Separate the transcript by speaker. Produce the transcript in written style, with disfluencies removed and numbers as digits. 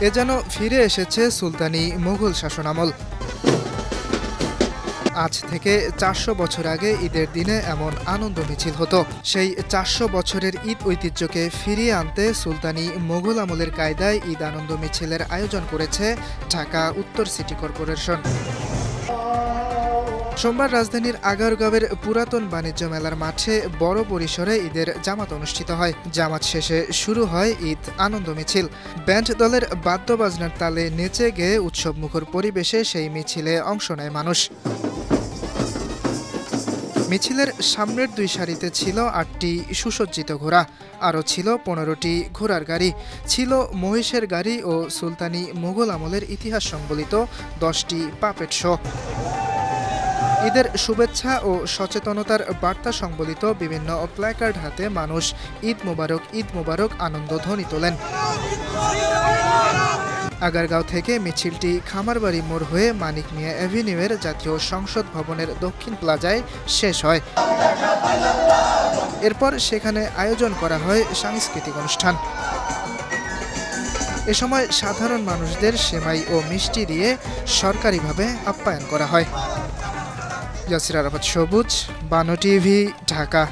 Speaker 1: এ যেন ফিরে এসেছে সুলতানি মুঘল শাসনামল। আজ থেকে ৪০০ বছর আগে ঈদের দিনে এমন আনন্দ মিছিল হতো। সেই ৪০০ বছরের ঈদ ঐতিহ্যকে ফিরিয়ে আনতে সুলতানি মুঘল আমলের কায়দায় ঈদ আনন্দ মিছিলের আয়োজন করেছে ঢাকা উত্তর সিটি কর্পোরেশন। সোমবার রাজধানীর আগারগাঁওয়ের পুরাতন বাণিজ্য মেলার মাঠে বড় পরিসরে ঈদের জামাত অনুষ্ঠিত হয়। জামাত শেষে শুরু হয় ঈদ আনন্দ মিছিল। ব্যান্ড দলের বাদ্যবাজনার তালে নেচে গেয়ে উৎসবমুখর পরিবেশে সেই মিছিলে অংশ নেয় মানুষ। মিছিলের সামনের দুই সারিতে ছিল ৮টি সুসজ্জিত ঘোড়া, আরও ছিল ১৫টি ঘোড়ার গাড়ি, ছিল মহিষের গাড়ি ও সুলতানি মুঘল আমলের ইতিহাস সংবলিত 10টি পাপেট শো। ঈদের শুভেচ্ছা ও সচেতনতার বার্তা সংবলিত বিভিন্ন প্ল্যাকার্ড হাতে মানুষ ঈদ মোবারক আনন্দ ধ্বনি তোলেন। আগারগাঁও থেকে মিছিলটি খামারবাড়ি মোড় হয়ে মানিক মিয়া অ্যাভিনিউয়ের জাতীয় সংসদ ভবনের দক্ষিণ প্লাজায় শেষ হয়। এরপর সেখানে আয়োজন করা হয় সাংস্কৃতিক অনুষ্ঠান। এ সময় সাধারণ মানুষদের সেমাই ও মিষ্টি দিয়ে সরকারিভাবে আপ্যায়ন করা হয়। ইয়াসির আরাফাত সবুজ, বানো টিভি, ঢাকা।